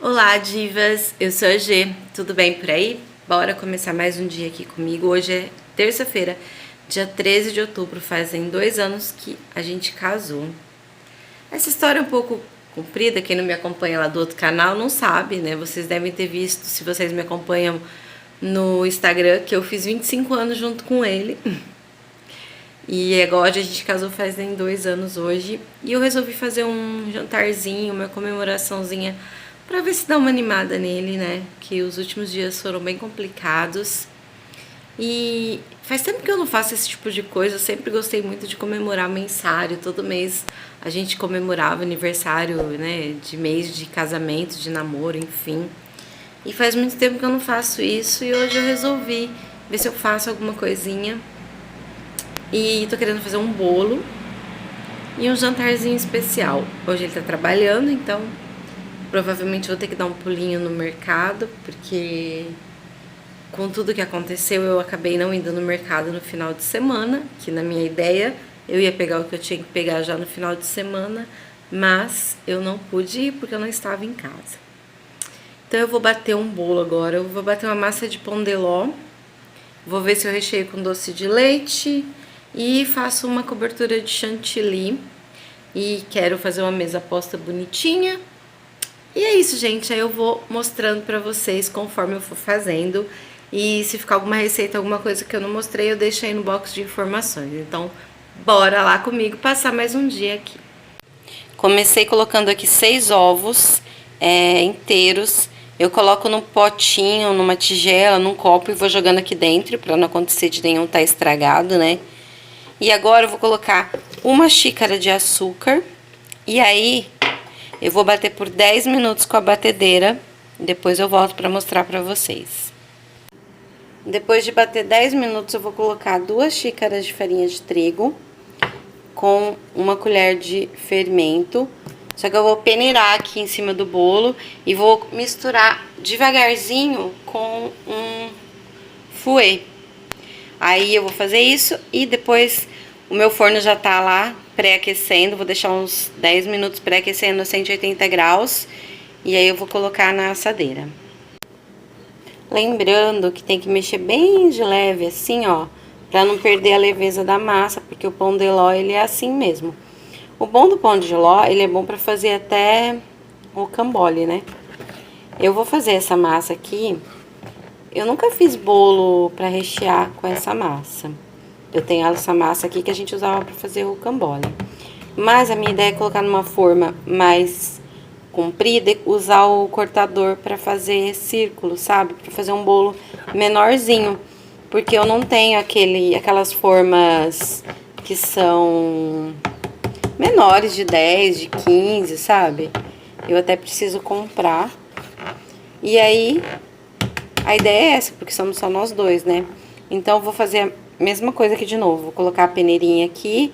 Olá, divas! Eu sou a G. Tudo bem por aí? Bora começar mais um dia aqui comigo. Hoje é terça-feira, dia 13 de outubro. Fazem 2 anos que a gente casou. Essa história é um pouco comprida. Quem não me acompanha lá do outro canal não sabe, né? Vocês devem ter visto, se vocês me acompanham no Instagram, que eu fiz 25 anos junto com ele. E agora a gente casou fazem 2 anos hoje. E eu resolvi fazer um jantarzinho, uma comemoraçãozinha pra ver se dá uma animada nele, né? Que os últimos dias foram bem complicados. E faz tempo que eu não faço esse tipo de coisa. Eu sempre gostei muito de comemorar mensário. Todo mês a gente comemorava aniversário, né? De mês de casamento, de namoro, enfim. E faz muito tempo que eu não faço isso. E hoje eu resolvi ver se eu faço alguma coisinha. E tô querendo fazer um bolo e um jantarzinho especial. Hoje ele tá trabalhando, então provavelmente vou ter que dar um pulinho no mercado, porque com tudo que aconteceu eu acabei não indo no mercado no final de semana, que na minha ideia eu ia pegar o que eu tinha que pegar já no final de semana, mas eu não pude ir porque eu não estava em casa. Então eu vou bater um bolo agora, eu vou bater uma massa de pão de ló, vou ver se eu recheio com doce de leite e faço uma cobertura de chantilly e quero fazer uma mesa posta bonitinha. E é isso, gente, aí eu vou mostrando pra vocês conforme eu for fazendo. E se ficar alguma receita, alguma coisa que eu não mostrei, eu deixo aí no box de informações. Então, bora lá comigo passar mais um dia aqui. Comecei colocando aqui 6 ovos inteiros. Eu coloco num potinho, numa tigela, num copo e vou jogando aqui dentro pra não acontecer de nenhum tá estragado, né? E agora eu vou colocar 1 xícara de açúcar. E aí eu vou bater por 10 minutos com a batedeira, depois eu volto para mostrar para vocês. Depois de bater 10 minutos, eu vou colocar 2 xícaras de farinha de trigo com 1 colher de fermento. Só que eu vou peneirar aqui em cima do bolo e vou misturar devagarzinho com um fouet. Aí eu vou fazer isso e depois o meu forno já tá lá pré-aquecendo, vou deixar uns 10 minutos pré-aquecendo a 180 graus e aí eu vou colocar na assadeira. Lembrando que tem que mexer bem de leve assim, ó, pra não perder a leveza da massa, porque o pão de ló, ele é assim mesmo. O bom do pão de ló, ele é bom pra fazer até rocambole, né? Eu vou fazer essa massa aqui, eu nunca fiz bolo pra rechear com essa massa. Eu tenho essa massa aqui que a gente usava pra fazer rocambole. Mas a minha ideia é colocar numa forma mais comprida e usar o cortador pra fazer círculo, sabe? Pra fazer um bolo menorzinho. Porque eu não tenho aquelas formas que são menores, de 10, de 15, sabe? Eu até preciso comprar. E aí, a ideia é essa, porque somos só nós dois, né? Então, eu vou fazer mesma coisa aqui de novo, vou colocar a peneirinha aqui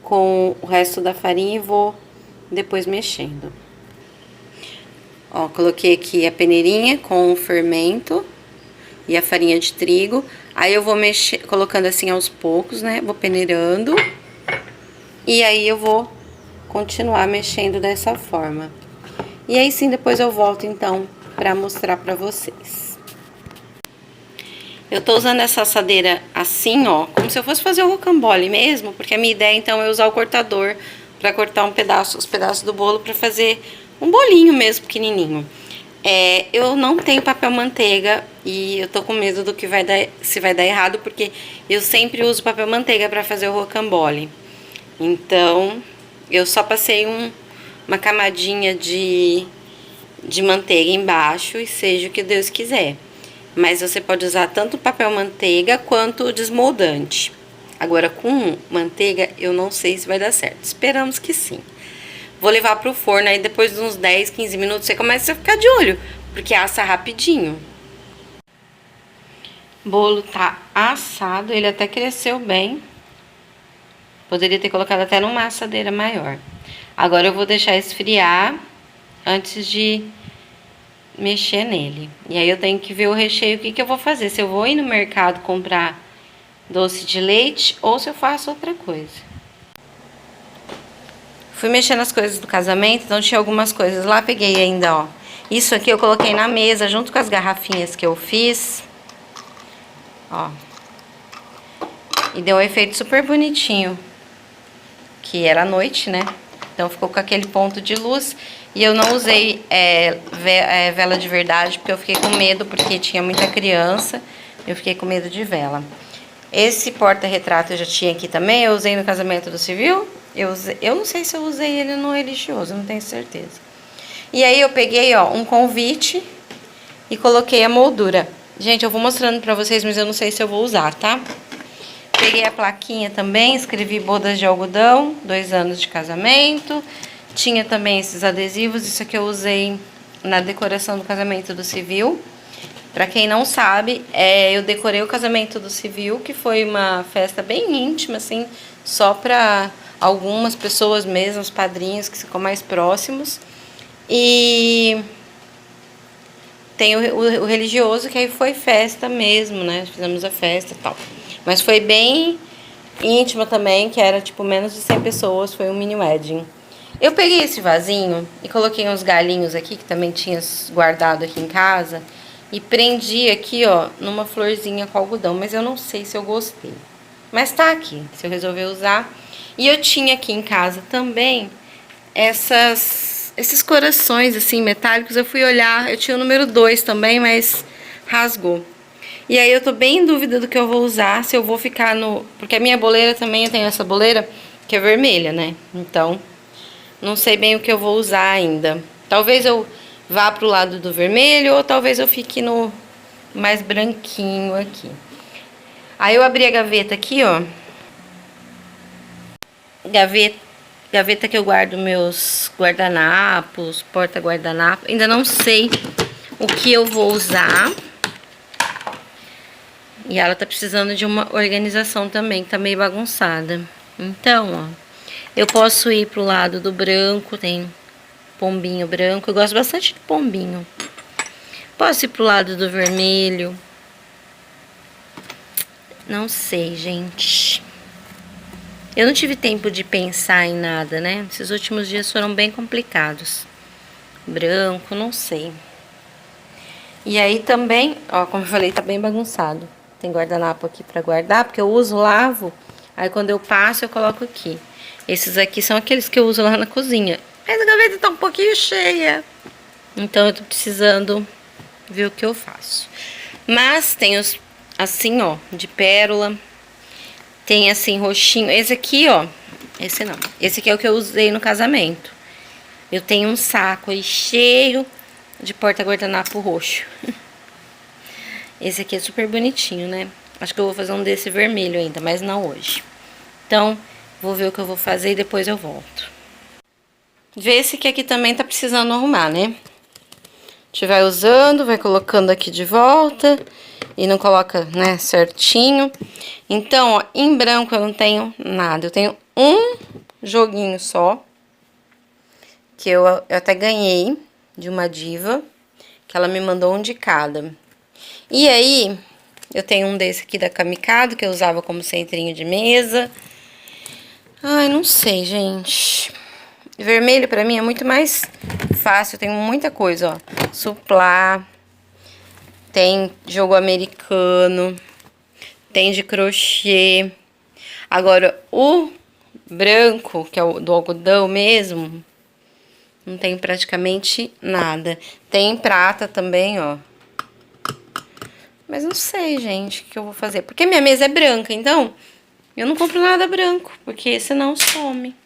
com o resto da farinha e vou depois mexendo. Ó, coloquei aqui a peneirinha com o fermento e a farinha de trigo. Aí eu vou mexer, colocando assim aos poucos, né? Vou peneirando. E aí eu vou continuar mexendo dessa forma. E aí sim, depois eu volto então pra mostrar pra vocês. Eu tô usando essa assadeira assim, ó, como se eu fosse fazer o rocambole mesmo, porque a minha ideia, então, é usar o cortador pra cortar os pedaços do bolo pra fazer um bolinho mesmo, pequenininho. Eu não tenho papel manteiga e eu tô com medo do que vai dar, se vai dar errado, porque eu sempre uso papel manteiga pra fazer o rocambole. Então, eu só passei uma camadinha de manteiga embaixo e seja o que Deus quiser. Mas você pode usar tanto papel manteiga quanto desmoldante. Agora, com manteiga, eu não sei se vai dar certo. Esperamos que sim. Vou levar pro forno, aí depois de uns 10, 15 minutos, você começa a ficar de olho, porque assa rapidinho. O bolo tá assado, ele até cresceu bem. Poderia ter colocado até numa assadeira maior. Agora eu vou deixar esfriar antes de mexer nele. E aí eu tenho que ver o recheio, o que eu vou fazer. Se eu vou ir no mercado comprar doce de leite ou se eu faço outra coisa. Fui mexer nas coisas do casamento, então tinha algumas coisas lá, peguei ainda, ó, Isso aqui eu coloquei na mesa junto com as garrafinhas que eu fiz. Ó. E deu um efeito super bonitinho. Que era à noite, né? Então ficou com aquele ponto de luz. E eu não usei vela de verdade, porque eu fiquei com medo, porque tinha muita criança. Eu fiquei com medo de vela. Esse porta-retrato eu já tinha aqui também, eu usei no casamento do civil. Eu não sei se eu usei ele no religioso, não tenho certeza. E aí eu peguei, ó, um convite e coloquei a moldura. Gente, eu vou mostrando pra vocês, mas eu não sei se eu vou usar, tá? Peguei a plaquinha também, escrevi bodas de algodão, 2 anos de casamento. Tinha também esses adesivos, isso aqui eu usei na decoração do casamento do civil. Pra quem não sabe, eu decorei o casamento do civil, que foi uma festa bem íntima, assim, só pra algumas pessoas mesmo, os padrinhos que ficam mais próximos. E tem o religioso, que aí foi festa mesmo, né? Fizemos a festa e tal. Mas foi bem íntima também, que era tipo menos de 100 pessoas, foi um mini wedding. Eu peguei esse vasinho e coloquei uns galinhos aqui, que também tinha guardado aqui em casa. E prendi aqui, ó, numa florzinha com algodão, mas eu não sei se eu gostei. Mas tá aqui, se eu resolver usar. E eu tinha aqui em casa também esses corações, assim, metálicos. Eu fui olhar, eu tinha o número 2 também, mas rasgou. E aí eu tô bem em dúvida do que eu vou usar, se eu vou ficar no... Porque a minha boleira também, eu tenho essa boleira que é vermelha, né? Então, não sei bem o que eu vou usar ainda. Talvez eu vá pro lado do vermelho ou talvez eu fique no mais branquinho aqui. Aí eu abri a gaveta aqui, ó. Gaveta que eu guardo meus guardanapos, porta-guardanapo. Ainda não sei o que eu vou usar. E ela tá precisando de uma organização também, que tá meio bagunçada. Então, ó, eu posso ir pro lado do branco, tem pombinho branco. Eu gosto bastante de pombinho. Posso ir pro lado do vermelho. Não sei, gente. Eu não tive tempo de pensar em nada, né? Esses últimos dias foram bem complicados. Branco, não sei. E aí também, ó, como eu falei, tá bem bagunçado. Tem guardanapo aqui pra guardar, porque eu uso, lavo. Aí quando eu passo, eu coloco aqui. Esses aqui são aqueles que eu uso lá na cozinha. Mas a gaveta tá um pouquinho cheia. Então eu tô precisando ver o que eu faço. Mas tem os assim, ó, de pérola. Tem assim, roxinho. Esse aqui, ó. Esse não. Esse aqui é o que eu usei no casamento. Eu tenho um saco aí cheio de porta-guardanapo roxo. Esse aqui é super bonitinho, né? Acho que eu vou fazer um desse vermelho ainda, mas não hoje. Então, vou ver o que eu vou fazer e depois eu volto. Vê esse que aqui também tá precisando arrumar, né? A gente vai usando, vai colocando aqui de volta e não coloca, né, certinho. Então, ó, em branco eu não tenho nada. Eu tenho um joguinho só, que eu até ganhei de uma diva, que ela me mandou um de cada. E aí, eu tenho um desse aqui da Kamikado, que eu usava como centrinho de mesa. Ai, não sei, gente. Vermelho pra mim é muito mais fácil, eu tenho muita coisa, ó. Suplá, tem jogo americano, tem de crochê. Agora, o branco, que é o do algodão mesmo, não tem praticamente nada. Tem prata também, ó. Mas não sei, gente, o que eu vou fazer. Porque minha mesa é branca, então eu não compro nada branco, porque senão some.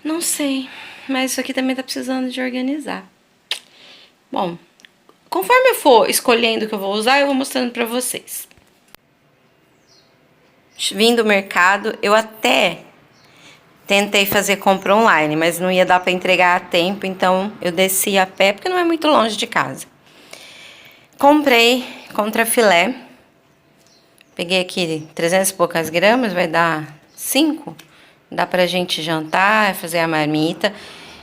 Não sei, mas isso aqui também tá precisando de organizar. Bom, conforme eu for escolhendo o que eu vou usar, eu vou mostrando pra vocês. Vim do mercado, eu até tentei fazer compra online, mas não ia dar pra entregar a tempo, então eu desci a pé, porque não é muito longe de casa. Comprei contrafilé. Peguei aqui 300 e poucas gramas, vai dar 5. Dá pra gente jantar, fazer a marmita.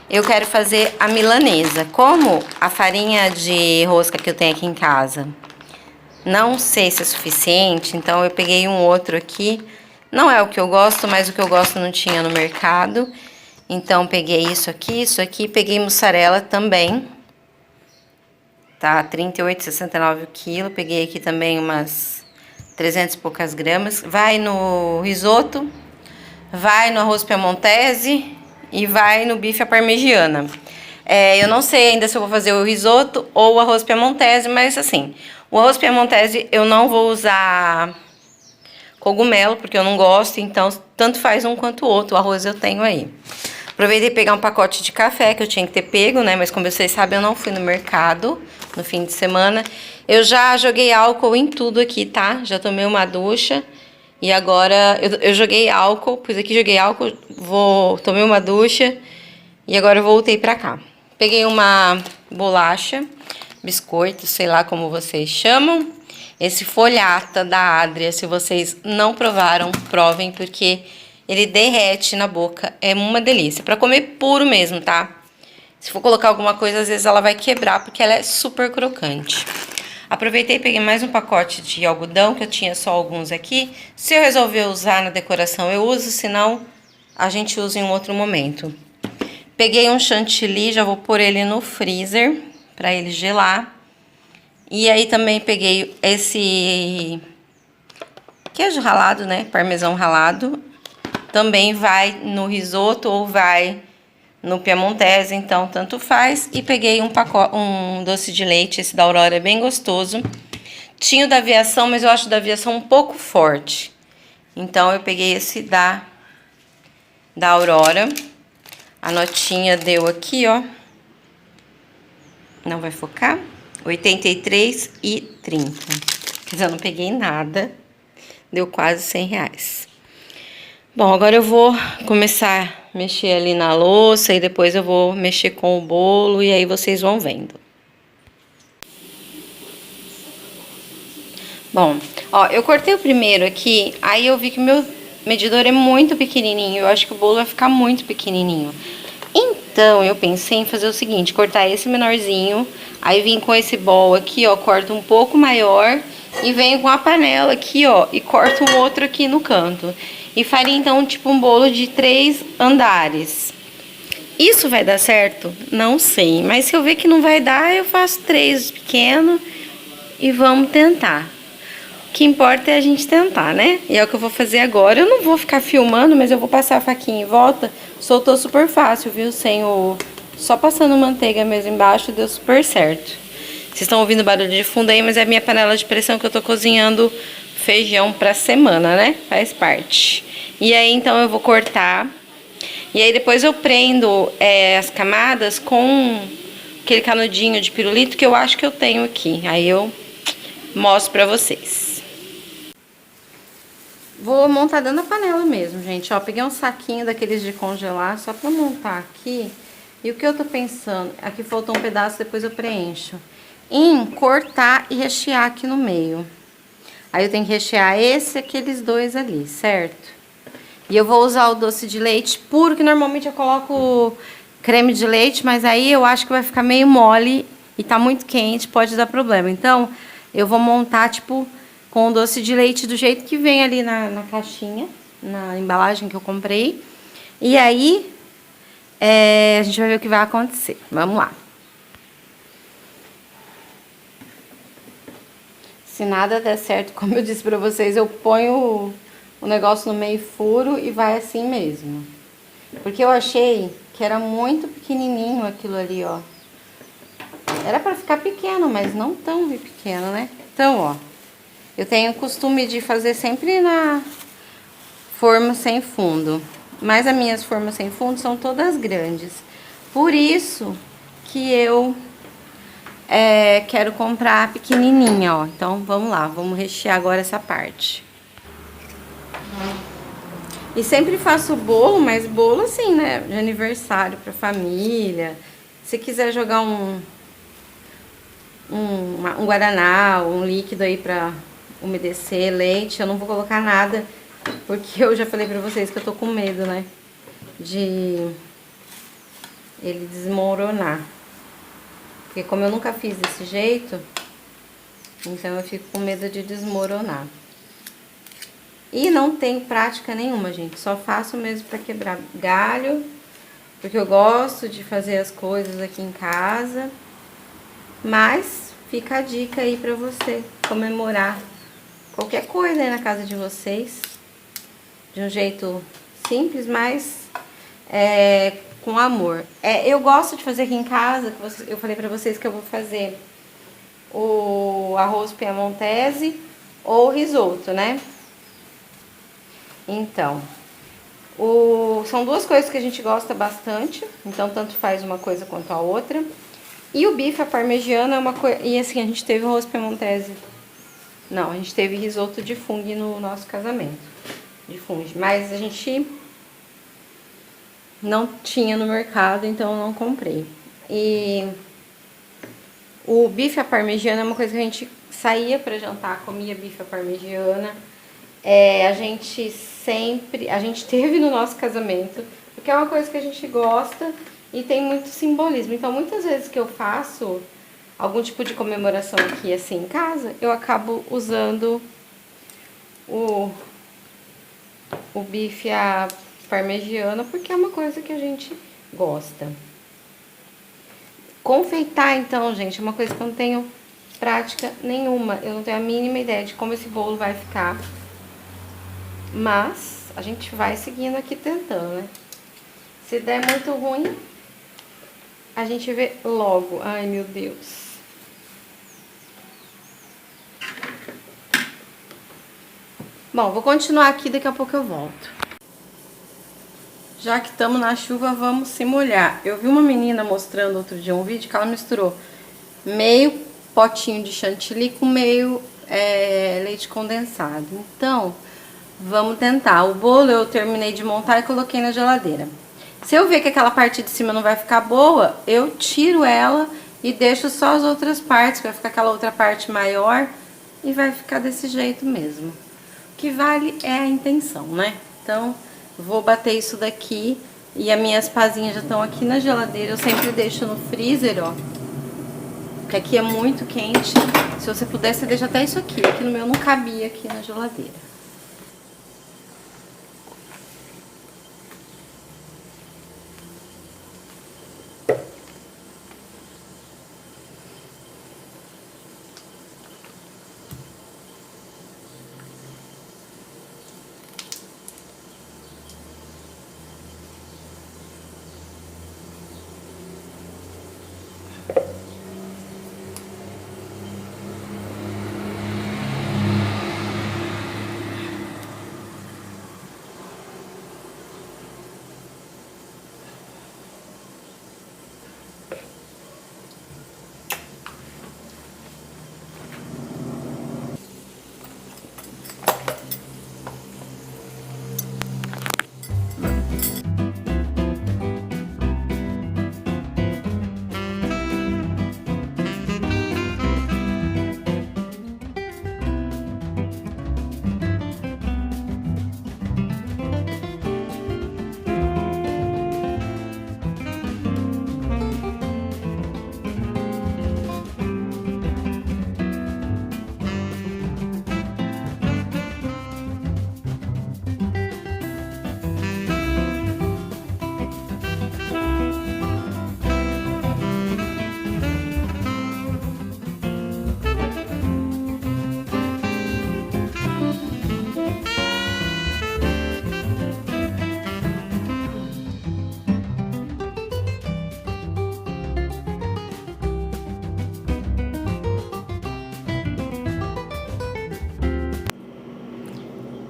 Eu quero fazer a milanesa. Como a farinha de rosca que eu tenho aqui em casa, não sei se é suficiente, então eu peguei um outro aqui. Não é o que eu gosto, mas o que eu gosto não tinha no mercado. Então peguei isso aqui, peguei mussarela também. Tá 38,69 o quilo. Peguei aqui também umas 300 e poucas gramas. Vai no risoto, vai no arroz piemontese e vai no bife à parmegiana. Eu não sei ainda se eu vou fazer o risoto ou o arroz piemontese, mas assim, o arroz piemontese eu não vou usar cogumelo, porque eu não gosto, então tanto faz um quanto o outro. O arroz eu tenho aí. Aproveitei pegar um pacote de café que eu tinha que ter pego, né? Mas como vocês sabem, eu não fui no mercado no fim de semana. Eu já joguei álcool em tudo aqui, tá? Já tomei uma ducha. E agora eu joguei álcool, pus aqui, joguei álcool, tomei uma ducha e agora eu voltei pra cá. Peguei uma bolacha, biscoito, sei lá como vocês chamam. Esse folhata da Adria, se vocês não provaram, provem, porque ele derrete na boca, é uma delícia. Pra comer puro mesmo, tá? Se for colocar alguma coisa, às vezes ela vai quebrar, porque ela é super crocante. Aproveitei e peguei mais um pacote de algodão, que eu tinha só alguns aqui. Se eu resolver usar na decoração, eu uso, senão a gente usa em um outro momento. Peguei um chantilly, já vou pôr ele no freezer, pra ele gelar. E aí também peguei esse queijo ralado, né, parmesão ralado. Também vai no risoto ou vai no piemontese, então tanto faz. E peguei um doce de leite, esse da Aurora é bem gostoso. Tinha o da Aviação, mas eu acho o da Aviação um pouco forte. Então eu peguei esse da Aurora. A notinha deu aqui, ó. Não vai focar? R$ 83,30. Quer dizer, eu não peguei nada. Deu quase R$ 100. Bom, agora eu vou começar a mexer ali na louça e depois eu vou mexer com o bolo e aí vocês vão vendo. Bom, ó, eu cortei o primeiro aqui, aí eu vi que o meu medidor é muito pequenininho, eu acho que o bolo vai ficar muito pequenininho. Então, eu pensei em fazer o seguinte, cortar esse menorzinho, aí vim com esse bol aqui, ó, corto um pouco maior e venho com a panela aqui, ó, e corto um outro aqui no canto. E faria, então, tipo um bolo de 3 andares. Isso vai dar certo? Não sei, mas se eu ver que não vai dar, eu faço 3 pequenos e vamos tentar. O que importa é a gente tentar, né? E é o que eu vou fazer agora. Eu não vou ficar filmando, mas eu vou passar a faquinha em volta. Soltou super fácil, viu? Só passando manteiga mesmo embaixo, deu super certo. Vocês estão ouvindo barulho de fundo aí, mas é a minha panela de pressão que eu tô cozinhando feijão pra semana, né? Faz parte. E aí, então, eu vou cortar. E aí, depois eu prendo as camadas com aquele canudinho de pirulito que eu acho que eu tenho aqui. Aí eu mostro pra vocês. Vou montar dentro da panela mesmo, gente. Ó, peguei um saquinho daqueles de congelar só pra montar aqui. E o que eu tô pensando? Aqui faltou um pedaço, depois eu preencho. Em cortar e rechear aqui no meio. Aí eu tenho que rechear esse e aqueles dois ali, certo? E eu vou usar o doce de leite puro, que normalmente eu coloco creme de leite, mas aí eu acho que vai ficar meio mole e tá muito quente, pode dar problema. Então, eu vou montar, tipo, com o doce de leite do jeito que vem ali na caixinha, na embalagem que eu comprei. E aí, a gente vai ver o que vai acontecer. Vamos lá. Se nada der certo, como eu disse pra vocês, eu ponho o negócio no meio furo e vai assim mesmo. Porque eu achei que era muito pequenininho aquilo ali, ó. Era pra ficar pequeno, mas não tão pequeno, né? Então, ó, eu tenho o costume de fazer sempre na forma sem fundo. Mas as minhas formas sem fundo são todas grandes. Por isso que eu quero comprar pequenininha, ó. Então, vamos lá, vamos rechear agora essa parte. E sempre faço bolo, mas bolo assim, né, de aniversário pra família. Se quiser jogar um guaraná, um líquido aí pra umedecer, leite, eu não vou colocar nada, porque eu já falei pra vocês que eu tô com medo, né, de ele desmoronar. Porque como eu nunca fiz desse jeito, então eu fico com medo de desmoronar. E não tenho prática nenhuma, gente. Só faço mesmo pra quebrar galho, porque eu gosto de fazer as coisas aqui em casa. Mas fica a dica aí pra você comemorar qualquer coisa aí na casa de vocês. De um jeito simples, mas com amor. Eu gosto de fazer aqui em casa, eu falei pra vocês que eu vou fazer o arroz piemontese ou risoto, né? Então, são duas coisas que a gente gosta bastante, então tanto faz uma coisa quanto a outra. E o bife à parmegiana é uma coisa... E assim, a gente teve o arroz piemontese... Não, a gente teve risoto de fungo no nosso casamento. De fungo, mas a gente não tinha no mercado, então eu não comprei. E o bife à parmegiana é uma coisa que a gente saía pra jantar, comia bife à parmegiana. A gente teve no nosso casamento, porque é uma coisa que a gente gosta e tem muito simbolismo. Então, muitas vezes que eu faço algum tipo de comemoração aqui, assim, em casa, eu acabo usando o bife à parmegiana, porque é uma coisa que a gente gosta. Confeitar, então, gente, é uma coisa que eu não tenho prática nenhuma. Eu não tenho a mínima ideia de como esse bolo vai ficar. Mas a gente vai seguindo aqui tentando, né? Se der muito ruim, a gente vê logo. Ai, meu Deus. Bom, vou continuar aqui, daqui a pouco eu volto. Já que estamos na chuva, vamos se molhar. Eu vi uma menina mostrando outro dia um vídeo que ela misturou meio potinho de chantilly com meio leite condensado. Então, vamos tentar. O bolo eu terminei de montar e coloquei na geladeira. Se eu ver que aquela parte de cima não vai ficar boa, eu tiro ela e deixo só as outras partes, vai ficar aquela outra parte maior e vai ficar desse jeito mesmo. O que vale é a intenção, né? Então, vou bater isso daqui e as minhas pazinhas já estão aqui na geladeira. Eu sempre deixo no freezer, ó. Porque aqui é muito quente. Se você puder, você deixa até isso aqui. Aqui no meu não cabia aqui na geladeira.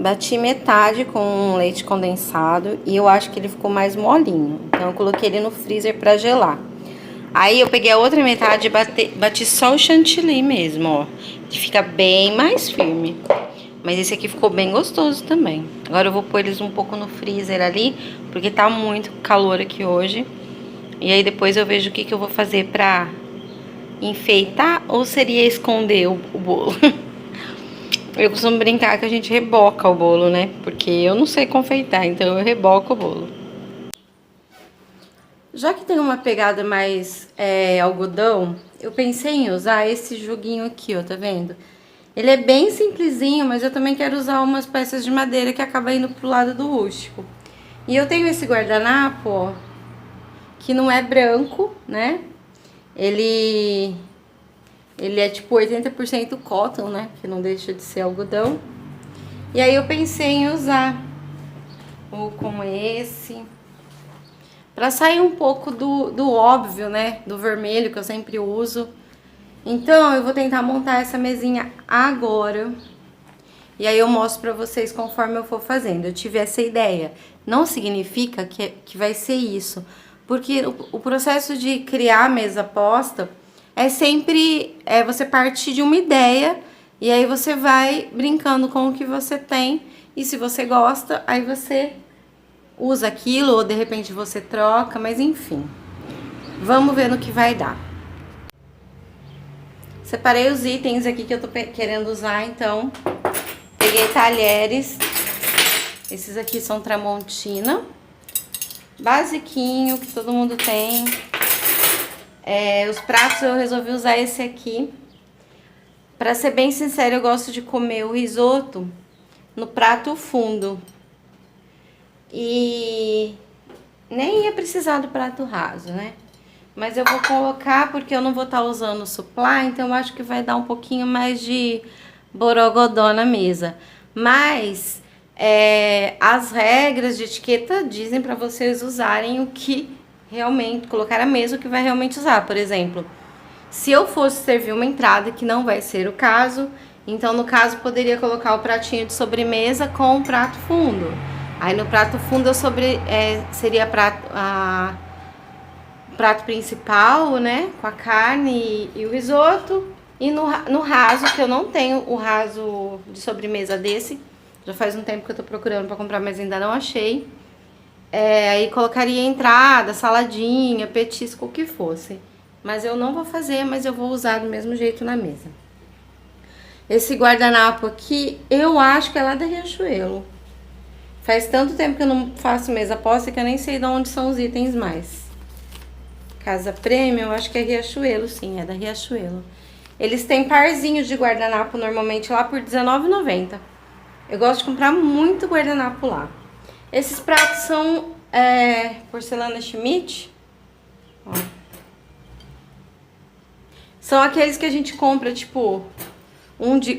Bati metade com leite condensado e eu acho que ele ficou mais molinho. Então, eu coloquei ele no freezer pra gelar. Aí, eu peguei a outra metade e bati só o chantilly mesmo, ó. Que fica bem mais firme. Mas esse aqui ficou bem gostoso também. Agora, eu vou pôr eles um pouco no freezer ali, porque tá muito calor aqui hoje. E aí, depois eu vejo o que eu vou fazer pra enfeitar ou seria esconder o bolo. Eu costumo brincar que a gente reboca o bolo, né? Porque eu não sei confeitar, então eu reboco o bolo. Já que tem uma pegada mais algodão, eu pensei em usar esse joguinho aqui, ó, tá vendo? Ele é bem simplesinho, mas eu também quero usar umas peças de madeira que acaba indo pro lado do rústico. E eu tenho esse guardanapo, ó, que não é branco, né? Ele Ele é tipo 80% cotton, né? Que não deixa de ser algodão. E aí eu pensei em usar ou com esse, pra sair um pouco do óbvio, né? Do vermelho que eu sempre uso. Então eu vou tentar montar essa mesinha agora. E aí eu mostro pra vocês conforme eu for fazendo. Eu tive essa ideia. Não significa que vai ser isso. Porque o processo de criar a mesa posta é sempre você partir de uma ideia e aí você vai brincando com o que você tem. E se você gosta, aí você usa aquilo ou de repente você troca, mas enfim. Vamos ver no que vai dar. Separei os itens aqui que eu tô querendo usar, então. Peguei talheres. Esses aqui são Tramontina. Basiquinho, que todo mundo tem. Os pratos eu resolvi usar esse aqui. Pra ser bem sincero, eu gosto de comer o risoto no prato fundo. E nem ia precisar do prato raso, né? Mas eu vou colocar porque eu não vou estar usando o supply, então eu acho que vai dar um pouquinho mais de borogodó na mesa. Mas as regras de etiqueta dizem pra vocês usarem o que realmente, colocar a mesa o que vai realmente usar. Por exemplo, se eu fosse servir uma entrada, que não vai ser o caso, então no caso poderia colocar o pratinho de sobremesa com o prato fundo. Aí no prato fundo seria o prato principal, né? Com a carne e o risoto. E no raso, que eu não tenho o raso de sobremesa desse. Já faz um tempo que eu tô procurando pra comprar, mas ainda não achei. Aí colocaria entrada, saladinha, petisco, o que fosse. Mas eu não vou fazer, mas eu vou usar do mesmo jeito na mesa. Esse guardanapo aqui, eu acho que é lá da Riachuelo. Faz tanto tempo que eu não faço mesa posta que eu nem sei de onde são os itens mais. Casa Premium, eu acho que é Riachuelo, sim, é da Riachuelo. Eles têm parzinhos de guardanapo normalmente lá por R$19,90. Eu gosto de comprar muito guardanapo lá. Esses pratos são porcelana Schmidt. Ó. São aqueles que a gente compra, tipo,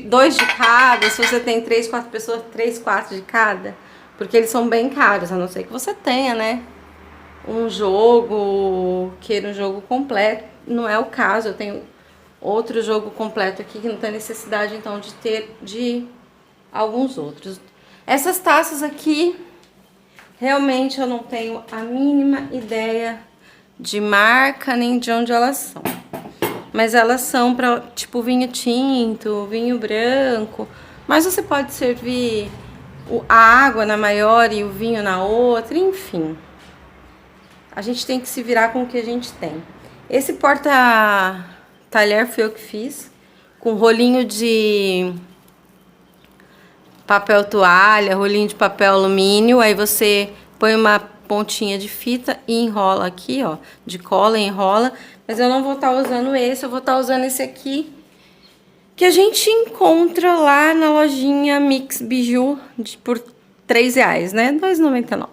dois de cada. Se você tem 3, 4 pessoas, 3, 4 de cada. Porque eles são bem caros, a não ser que você tenha, né? Queira um jogo completo. Não é o caso, eu tenho outro jogo completo aqui que não tem necessidade, então, de ter de alguns outros. Essas taças aqui, realmente eu não tenho a mínima ideia de marca nem de onde elas são. Mas elas são para tipo vinho tinto, vinho branco. Mas você pode servir a água na maior e o vinho na outra, enfim. A gente tem que se virar com o que a gente tem. Esse porta-talher foi eu que fiz, com rolinho de papel toalha, rolinho de papel alumínio. Aí você põe uma pontinha de fita e enrola aqui, ó, de cola e enrola. Mas eu não vou estar usando esse, eu vou estar usando esse aqui, que a gente encontra lá na lojinha Mix Biju por R$3, né? R$2,99.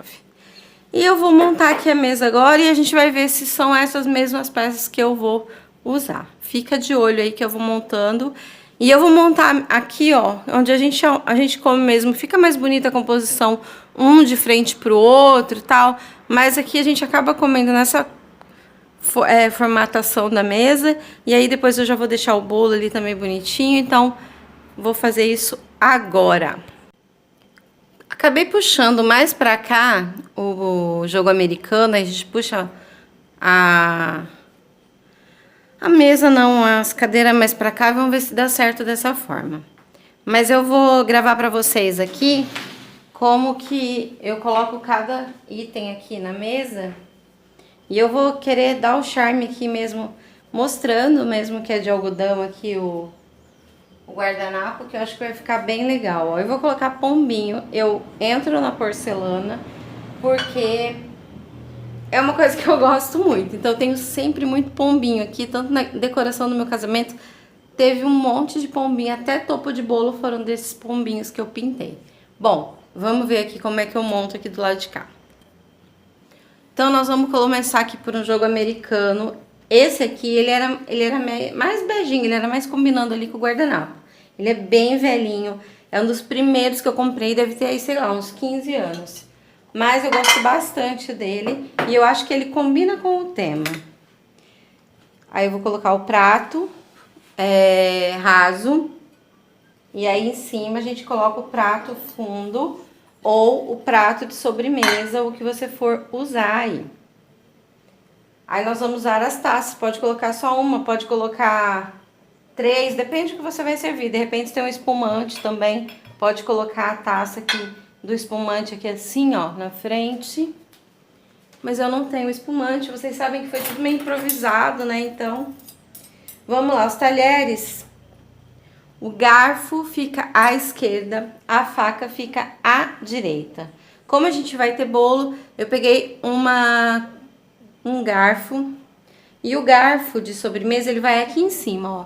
E eu vou montar aqui a mesa agora e a gente vai ver se são essas mesmas peças que eu vou usar. Fica de olho aí que eu vou montando. E eu vou montar aqui, ó, onde a gente come mesmo. Fica mais bonita a composição, um de frente pro outro e tal. Mas aqui a gente acaba comendo nessa formatação da mesa. E aí depois eu já vou deixar o bolo ali também bonitinho. Então, vou fazer isso agora. Acabei puxando mais pra cá o jogo americano. Aí a gente puxa a mesa não, as cadeiras mais pra cá. Vamos ver se dá certo dessa forma. Mas eu vou gravar pra vocês aqui como que eu coloco cada item aqui na mesa. E eu vou querer dar o charme aqui mesmo, mostrando mesmo que é de algodão aqui o guardanapo, que eu acho que vai ficar bem legal. Ó, eu vou colocar pombinho, eu entro na porcelana, porque é uma coisa que eu gosto muito. Então eu tenho sempre muito pombinho aqui, tanto na decoração do meu casamento, teve um monte de pombinho, até topo de bolo foram desses pombinhos que eu pintei. Bom, vamos ver aqui como é que eu monto aqui do lado de cá. Então, nós vamos começar aqui por um jogo americano. Esse aqui, ele era mais beijinho, ele era mais combinando ali com o guardanapo. Ele é bem velhinho, é um dos primeiros que eu comprei, deve ter aí, sei lá, uns 15 anos. Mas eu gosto bastante dele e eu acho que ele combina com o tema. Aí eu vou colocar o prato raso. E aí em cima a gente coloca o prato fundo ou o prato de sobremesa, o que você for usar aí. Aí nós vamos usar as taças, pode colocar só uma, pode colocar 3, depende do que você vai servir. De repente tem um espumante também, pode colocar a taça aqui do espumante aqui assim, ó, na frente. Mas eu não tenho espumante, vocês sabem que foi tudo meio improvisado, né? Então, vamos lá, os talheres. O garfo fica à esquerda, a faca fica à direita. Como a gente vai ter bolo, eu peguei um garfo. E o garfo de sobremesa, ele vai aqui em cima, ó,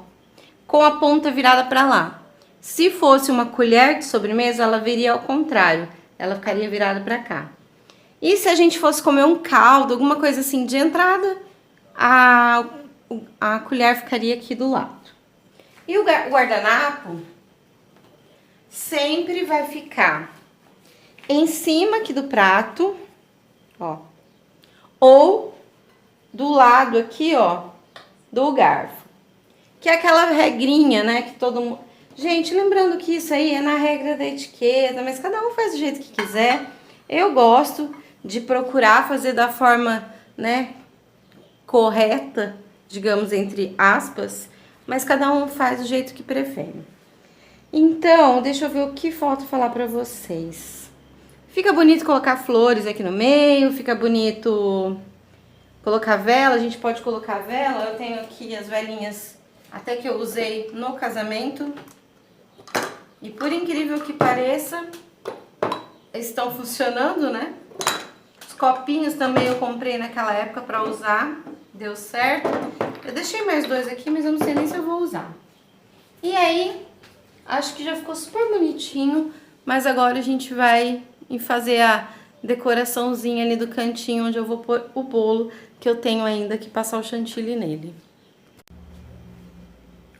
com a ponta virada para lá. Se fosse uma colher de sobremesa, ela viria ao contrário, ela ficaria virada para cá. E se a gente fosse comer um caldo, alguma coisa assim de entrada, a colher ficaria aqui do lado. E o guardanapo sempre vai ficar em cima aqui do prato, ó, ou do lado aqui, ó, do garfo. Que é aquela regrinha, né, que todo mundo... Gente, lembrando que isso aí é na regra da etiqueta, mas cada um faz do jeito que quiser. Eu gosto de procurar fazer da forma, né, correta, digamos, entre aspas, mas cada um faz do jeito que prefere. Então, deixa eu ver o que falta falar pra vocês. Fica bonito colocar flores aqui no meio, fica bonito colocar vela, a gente pode colocar vela. Eu tenho aqui as velinhas até que eu usei no casamento. E por incrível que pareça, estão funcionando, né? Os copinhos também eu comprei naquela época pra usar, deu certo. Eu deixei mais 2 aqui, mas eu não sei nem se eu vou usar. E aí, acho que já ficou super bonitinho, mas agora a gente vai fazer a decoraçãozinha ali do cantinho onde eu vou pôr o bolo, que eu tenho ainda que passar o chantilly nele.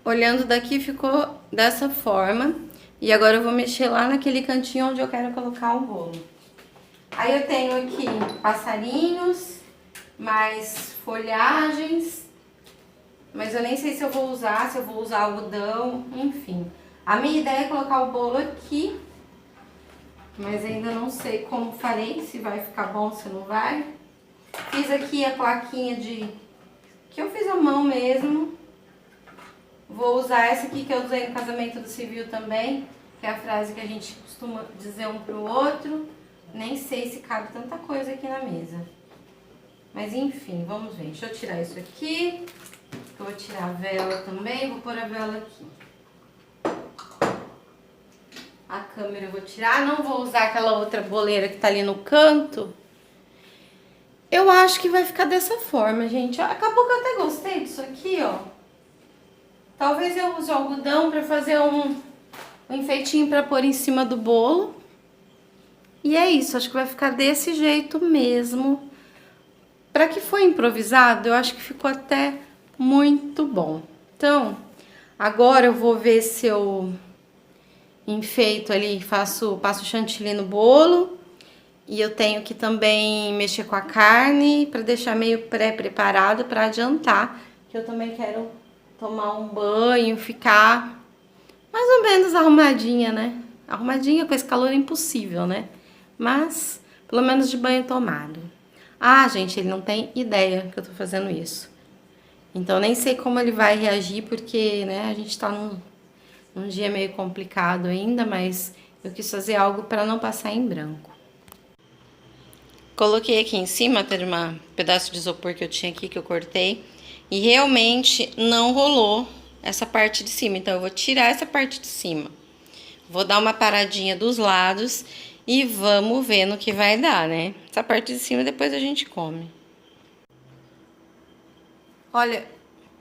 Olhando daqui ficou dessa forma, e agora eu vou mexer lá naquele cantinho onde eu quero colocar o bolo. Aí eu tenho aqui passarinhos, mais folhagens, mas eu nem sei se eu vou usar, se eu vou usar algodão, enfim. A minha ideia é colocar o bolo aqui, mas ainda não sei como farei, se vai ficar bom, se não vai. Fiz aqui a plaquinha que eu fiz à mão mesmo. Vou usar essa aqui que eu usei no casamento do civil também, que é a frase que a gente costuma dizer um pro outro. Nem sei se cabe tanta coisa aqui na mesa. Mas enfim, vamos ver. Deixa eu tirar isso aqui. Eu vou tirar a vela também, vou pôr a vela aqui. A câmera eu vou tirar, não vou usar aquela outra boleira que tá ali no canto. Eu acho que vai ficar dessa forma, gente. Acabou que eu até gostei disso aqui, ó. Talvez eu use o algodão pra fazer um enfeitinho pra pôr em cima do bolo. E é isso, acho que vai ficar desse jeito mesmo. Pra que foi improvisado, eu acho que ficou até muito bom. Então, agora eu vou ver se eu enfeito ali, passo chantilly no bolo. E eu tenho que também mexer com a carne para deixar meio pré-preparado para adiantar. Que eu também quero tomar um banho, ficar mais ou menos arrumadinha, né? Arrumadinha com esse calor é impossível, né? Mas, pelo menos de banho tomado. Ah, gente, ele não tem ideia que eu tô fazendo isso. Então, nem sei como ele vai reagir, porque, né, a gente tá num dia meio complicado ainda, mas eu quis fazer algo para não passar em branco. Coloquei aqui em cima, tem um pedaço de isopor que eu tinha aqui, que eu cortei, e realmente não rolou essa parte de cima, então eu vou tirar essa parte de cima. Vou dar uma paradinha dos lados e vamos ver no que vai dar, né? Essa parte de cima depois a gente come. Olha,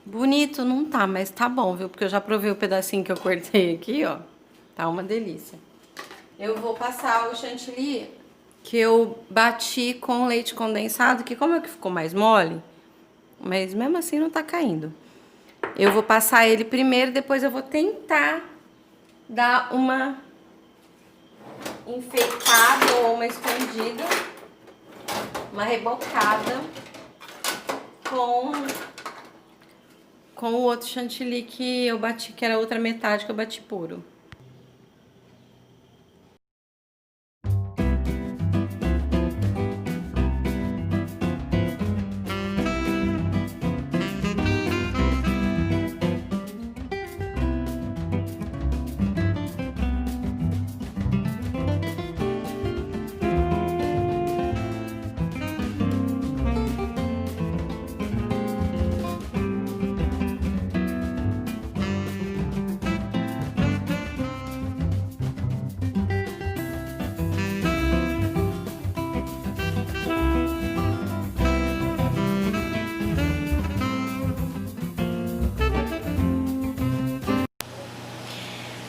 bonito não tá, mas tá bom, viu? Porque eu já provei o pedacinho que eu cortei aqui, ó. Tá uma delícia. Eu vou passar o chantilly que eu bati com leite condensado, que como é que ficou mais mole, mas mesmo assim não tá caindo. Eu vou passar ele primeiro, depois eu vou tentar dar uma enfeitada ou uma escondida, uma rebocada com o outro chantilly que eu bati, que era a outra metade que eu bati puro.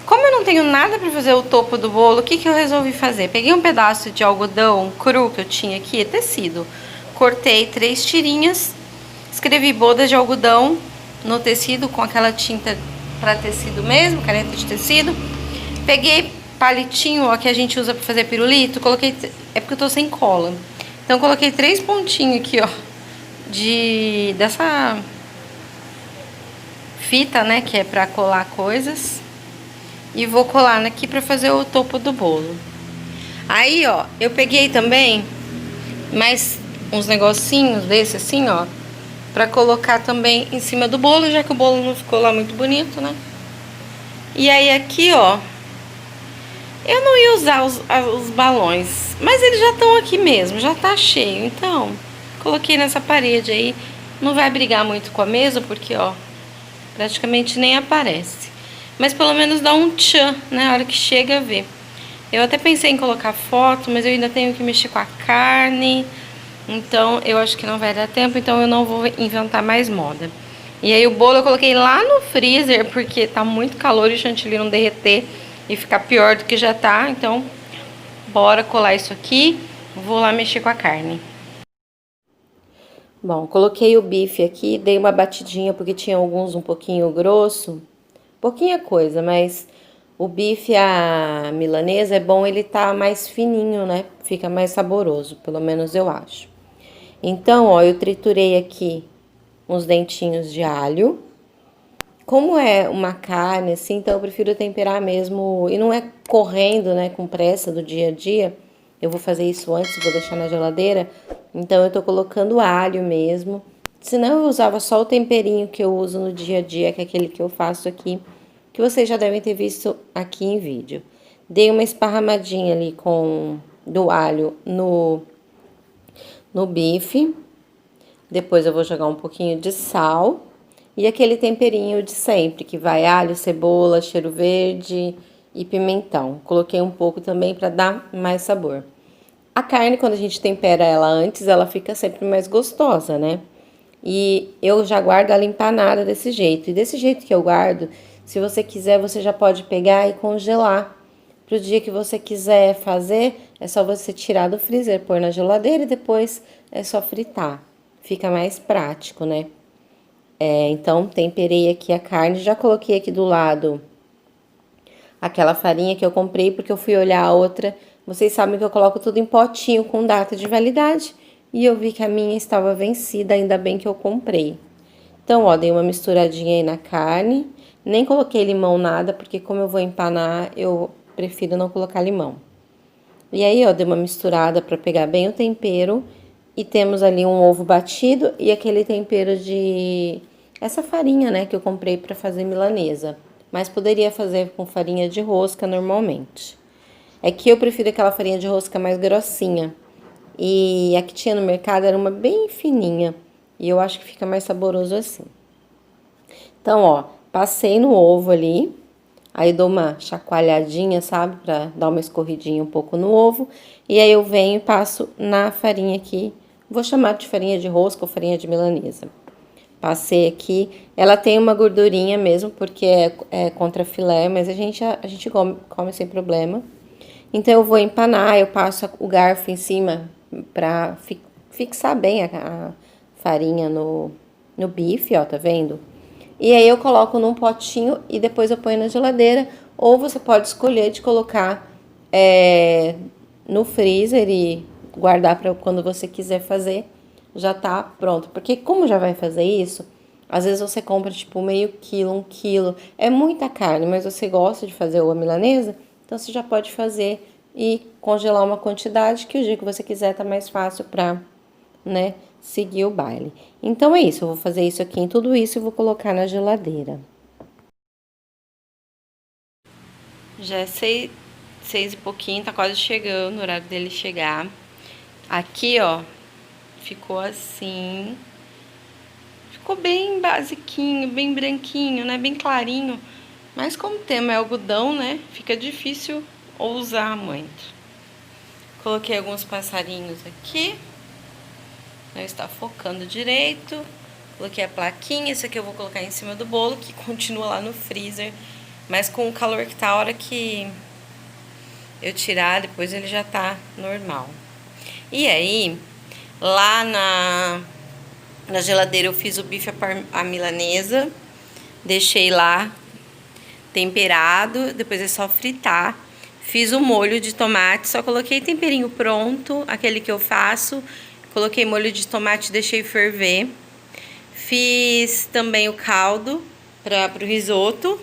Como eu não tenho nada pra fazer o topo do bolo, o que que eu resolvi fazer? Peguei um pedaço de algodão cru que eu tinha aqui, tecido. Cortei 3 tirinhas, escrevi bodas de algodão no tecido com aquela tinta pra tecido mesmo, caneta de tecido. Peguei palitinho, ó, que a gente usa pra fazer pirulito, coloquei... É porque eu tô sem cola. Então coloquei 3 pontinhos aqui, ó, dessa fita, né, que é pra colar coisas. E vou colar aqui pra fazer o topo do bolo. Aí, ó, eu peguei também mais uns negocinhos desse assim, ó, pra colocar também em cima do bolo, já que o bolo não ficou lá muito bonito, né? E aí aqui, ó, eu não ia usar os balões, mas eles já estão aqui mesmo, já tá cheio. Então, coloquei nessa parede aí. Não vai brigar muito com a mesa, porque, ó, praticamente nem aparece. Mas pelo menos dá um tchan, né, na hora que chega a ver. Eu até pensei em colocar foto, mas eu ainda tenho que mexer com a carne. Então, eu acho que não vai dar tempo, então eu não vou inventar mais moda. E aí o bolo eu coloquei lá no freezer, porque tá muito calor e o chantilly não derreter e ficar pior do que já tá. Então, bora colar isso aqui. Vou lá mexer com a carne. Bom, coloquei o bife aqui, dei uma batidinha porque tinha alguns um pouquinho grosso. Pouquinha coisa, mas o bife à milanesa é bom ele tá mais fininho, né? Fica mais saboroso, pelo menos eu acho. Então, ó, eu triturei aqui uns dentinhos de alho. Como é uma carne assim, então eu prefiro temperar mesmo, e não é correndo, né, com pressa do dia a dia. Eu vou fazer isso antes, vou deixar na geladeira. Então eu tô colocando alho mesmo. Senão eu usava só o temperinho que eu uso no dia a dia, que é aquele que eu faço aqui, que vocês já devem ter visto aqui em vídeo. Dei uma esparramadinha ali do alho no bife. Depois eu vou jogar um pouquinho de sal e aquele temperinho de sempre, que vai alho, cebola, cheiro verde e pimentão. Coloquei um pouco também para dar mais sabor. A carne, quando a gente tempera ela antes, ela fica sempre mais gostosa, né? E eu já guardo ela empanada desse jeito. E desse jeito que eu guardo, se você quiser, você já pode pegar e congelar. Pro dia que você quiser fazer, é só você tirar do freezer, pôr na geladeira e depois é só fritar. Fica mais prático, né? Então, temperei aqui a carne, já coloquei aqui do lado aquela farinha que eu comprei, porque eu fui olhar a outra. Vocês sabem que eu coloco tudo em potinho com data de validade. E eu vi que a minha estava vencida, ainda bem que eu comprei. Então, ó, dei uma misturadinha aí na carne. Nem coloquei limão nada, porque como eu vou empanar, eu prefiro não colocar limão. E aí, ó, dei uma misturada para pegar bem o tempero. E temos ali um ovo batido e aquele tempero essa farinha, né, que eu comprei para fazer milanesa. Mas poderia fazer com farinha de rosca normalmente. É que eu prefiro aquela farinha de rosca mais grossinha. E a que tinha no mercado era uma bem fininha. E eu acho que fica mais saboroso assim. Então, ó, passei no ovo ali. Aí dou uma chacoalhadinha, sabe? Pra dar uma escorridinha um pouco no ovo. E aí eu venho e passo na farinha aqui. Vou chamar de farinha de rosca ou farinha de milanesa. Passei aqui. Ela tem uma gordurinha mesmo, porque é contra filé, mas a gente come sem problema. Então eu vou empanar, eu passo o garfo em cima pra fixar bem a farinha no bife, ó, tá vendo? E aí eu coloco num potinho e depois eu ponho na geladeira. Ou você pode escolher de colocar no freezer e guardar para quando você quiser fazer, já tá pronto. Porque como já vai fazer isso, às vezes você compra tipo meio quilo, 1 quilo. É muita carne, mas você gosta de fazer a milanesa, então você já pode fazer e congelar uma quantidade que o dia que você quiser tá mais fácil pra, né, seguir o baile. Então é isso, eu vou fazer isso aqui em tudo isso e vou colocar na geladeira. Já é 6 e pouquinho, tá quase chegando, o horário dele chegar. Aqui, ó, ficou assim. Ficou bem basiquinho, bem branquinho, né? Bem clarinho. Mas como o tema é algodão, né? Fica difícil usar muito. Coloquei alguns passarinhos aqui. Não está focando direito. Coloquei a plaquinha. Isso aqui eu vou colocar em cima do bolo, que continua lá no freezer. Mas com o calor que tá, a hora que eu tirar, depois ele já tá normal. E aí, lá na geladeira eu fiz o bife à milanesa. Deixei lá temperado, depois é só fritar. Fiz o molho de tomate, só coloquei temperinho pronto, aquele que eu faço. Coloquei molho de tomate e deixei ferver. Fiz também o caldo pro risoto.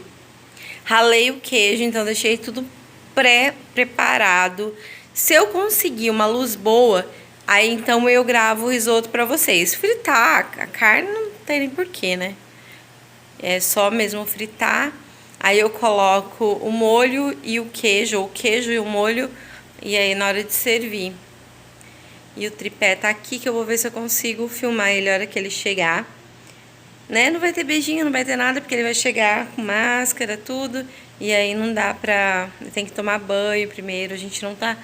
Ralei o queijo, então deixei tudo pré-preparado. Se eu conseguir uma luz boa, aí então eu gravo o risoto pra vocês. Fritar a carne não tem nem porquê, né? É só mesmo fritar. Aí eu coloco o molho e o queijo, ou o queijo e o molho, e aí na hora de servir. E o tripé tá aqui, que eu vou ver se eu consigo filmar ele na hora que ele chegar. Né? Não vai ter beijinho, não vai ter nada, porque ele vai chegar com máscara, tudo. E aí não dá pra... Tem que tomar banho primeiro, a gente não tá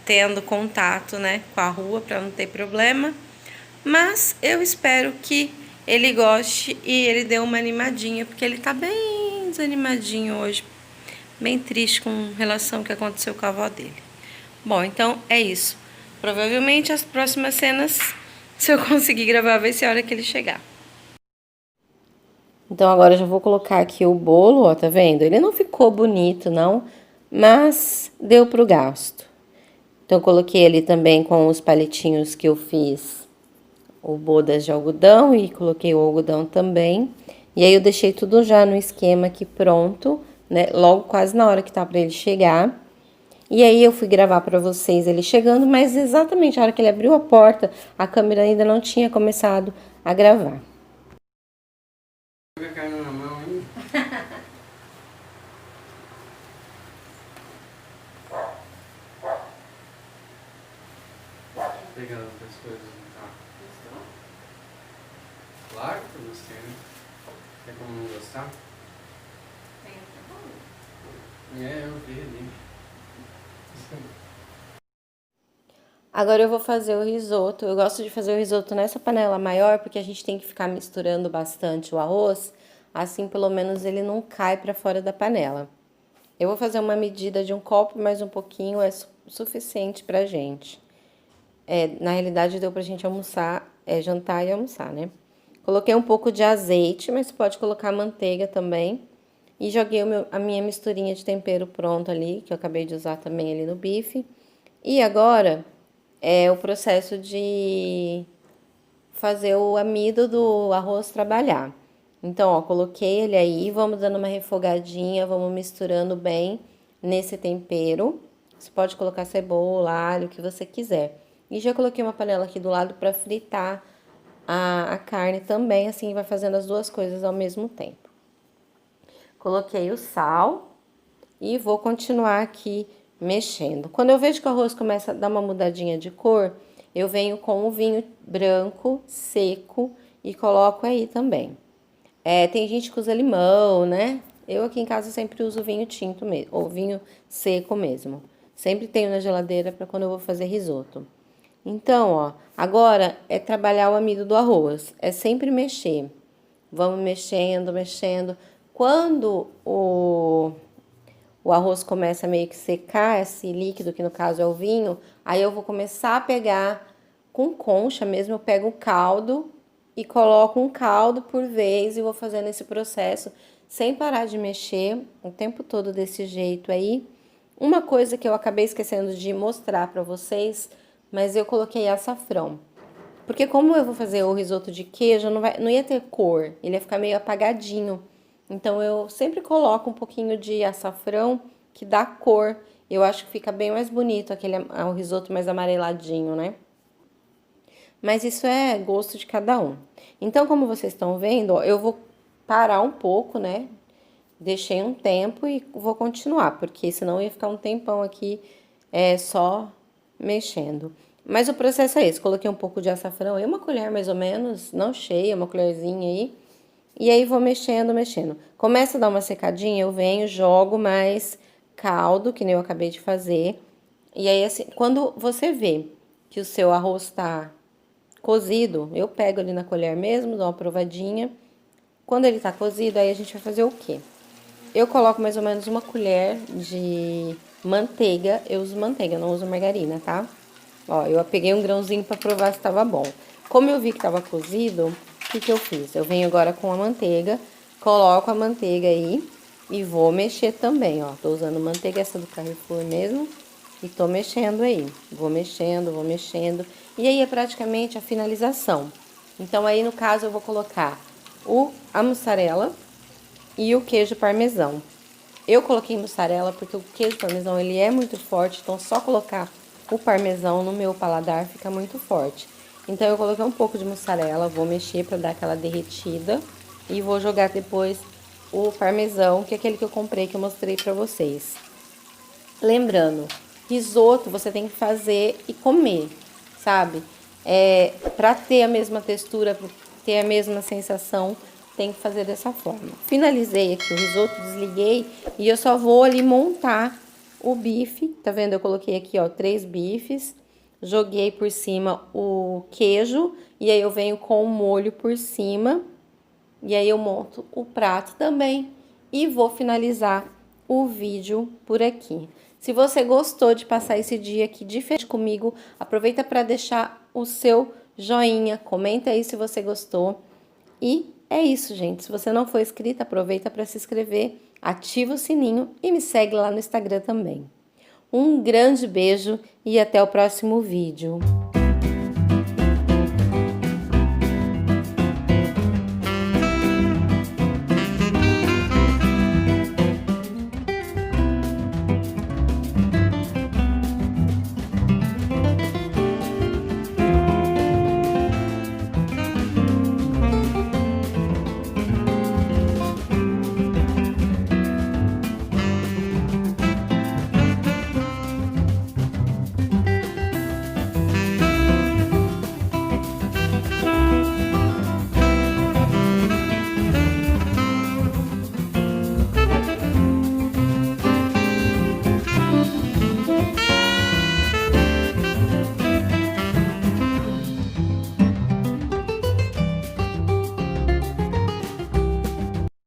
tendo contato, né, com a rua, pra não ter problema. Mas eu espero que ele goste e ele dê uma animadinha, porque ele tá bem desanimadinho hoje. Bem triste com relação ao que aconteceu com a avó dele. Bom, então é isso. Provavelmente as próximas cenas, se eu conseguir gravar, vai ser a hora que ele chegar. Então agora eu já vou colocar aqui o bolo, ó, tá vendo? Ele não ficou bonito, não, mas deu pro gasto. Então eu coloquei ali também com os palitinhos que eu fiz o bodas de algodão e coloquei o algodão também. E aí eu deixei tudo já no esquema aqui pronto, né? Logo quase na hora que tá pra ele chegar. E aí eu fui gravar pra vocês ele chegando, mas exatamente a hora que ele abriu a porta, a câmera ainda não tinha começado a gravar. A carne na mão, hein? Pegando outras coisas no carro. Gostou? Claro que eu gostei, né? Tem como não gostar? Tem outra coisa? É, eu vi ali. Agora eu vou fazer o risoto. Eu gosto de fazer o risoto nessa panela maior, porque a gente tem que ficar misturando bastante o arroz, assim pelo menos ele não cai para fora da panela. Eu vou fazer uma medida de 1 copo, mais um pouquinho é suficiente pra gente. Na realidade deu pra gente almoçar, jantar e almoçar, né? Coloquei um pouco de azeite, mas pode colocar manteiga também. E joguei a minha misturinha de tempero pronto ali, que eu acabei de usar também ali no bife. E agora é o processo de fazer o amido do arroz trabalhar. Então, ó, coloquei ele aí, vamos dando uma refogadinha, vamos misturando bem nesse tempero. Você pode colocar cebola, alho, o que você quiser. E já coloquei uma panela aqui do lado para fritar a carne também, assim vai fazendo as duas coisas ao mesmo tempo. Coloquei o sal e vou continuar aqui mexendo. Quando eu vejo que o arroz começa a dar uma mudadinha de cor, eu venho com o vinho branco, seco, e coloco aí também. Tem gente que usa limão, né? Eu aqui em casa sempre uso vinho tinto mesmo, ou vinho seco mesmo. Sempre tenho na geladeira para quando eu vou fazer risoto. Então, ó, agora é trabalhar o amido do arroz. É sempre mexer. Vamos mexendo, mexendo. Quando o arroz começa a meio que secar, esse líquido, que no caso é o vinho, aí eu vou começar a pegar com concha mesmo, eu pego o caldo e coloco um caldo por vez e vou fazendo esse processo sem parar de mexer o tempo todo desse jeito aí. Uma coisa que eu acabei esquecendo de mostrar pra vocês, mas eu coloquei açafrão. Porque como eu vou fazer o risoto de queijo, não ia ter cor, ele ia ficar meio apagadinho. Então eu sempre coloco um pouquinho de açafrão que dá cor. Eu acho que fica bem mais bonito o risoto mais amareladinho, né? Mas isso é gosto de cada um. Então, como vocês estão vendo, ó, eu vou parar um pouco, né? Deixei um tempo e vou continuar, porque senão ia ficar um tempão aqui só mexendo. Mas o processo é esse, coloquei um pouco de açafrão aí, uma colher mais ou menos, não cheia, uma colherzinha aí. E aí vou mexendo, mexendo. Começa a dar uma secadinha, eu venho, jogo mais caldo, que nem eu acabei de fazer. E aí, assim, quando você vê que o seu arroz tá cozido, eu pego ali na colher mesmo, dou uma provadinha. Quando ele tá cozido, aí a gente vai fazer o quê? Eu coloco mais ou menos uma colher de manteiga. Eu uso manteiga, não uso margarina, tá? Ó, eu peguei um grãozinho pra provar se tava bom. Como eu vi que tava cozido, o que eu fiz? Eu venho agora com a manteiga, coloco a manteiga aí e vou mexer também, ó. Tô usando manteiga essa do Carrefour mesmo e tô mexendo aí. Vou mexendo, vou mexendo. E aí é praticamente a finalização. Então aí, no caso, eu vou colocar a mussarela e o queijo parmesão. Eu coloquei mussarela porque o queijo parmesão ele é muito forte, então só colocar o parmesão no meu paladar fica muito forte. Então eu coloquei um pouco de mussarela, vou mexer para dar aquela derretida e vou jogar depois o parmesão, que é aquele que eu comprei que eu mostrei para vocês. Lembrando, risoto você tem que fazer e comer, sabe? Para ter a mesma textura, pra ter a mesma sensação, tem que fazer dessa forma. Finalizei aqui o risoto, desliguei e eu só vou ali montar o bife. Tá vendo? Eu coloquei aqui, ó, 3 bifes, joguei por cima o queijo e aí eu venho com o molho por cima. E aí eu monto o prato também e vou finalizar o vídeo por aqui. Se você gostou de passar esse dia aqui diferente comigo, aproveita para deixar o seu joinha, comenta aí se você gostou. E é isso, gente. Se você não for inscrito, aproveita para se inscrever, ativa o sininho e me segue lá no Instagram também. Um grande beijo e até o próximo vídeo.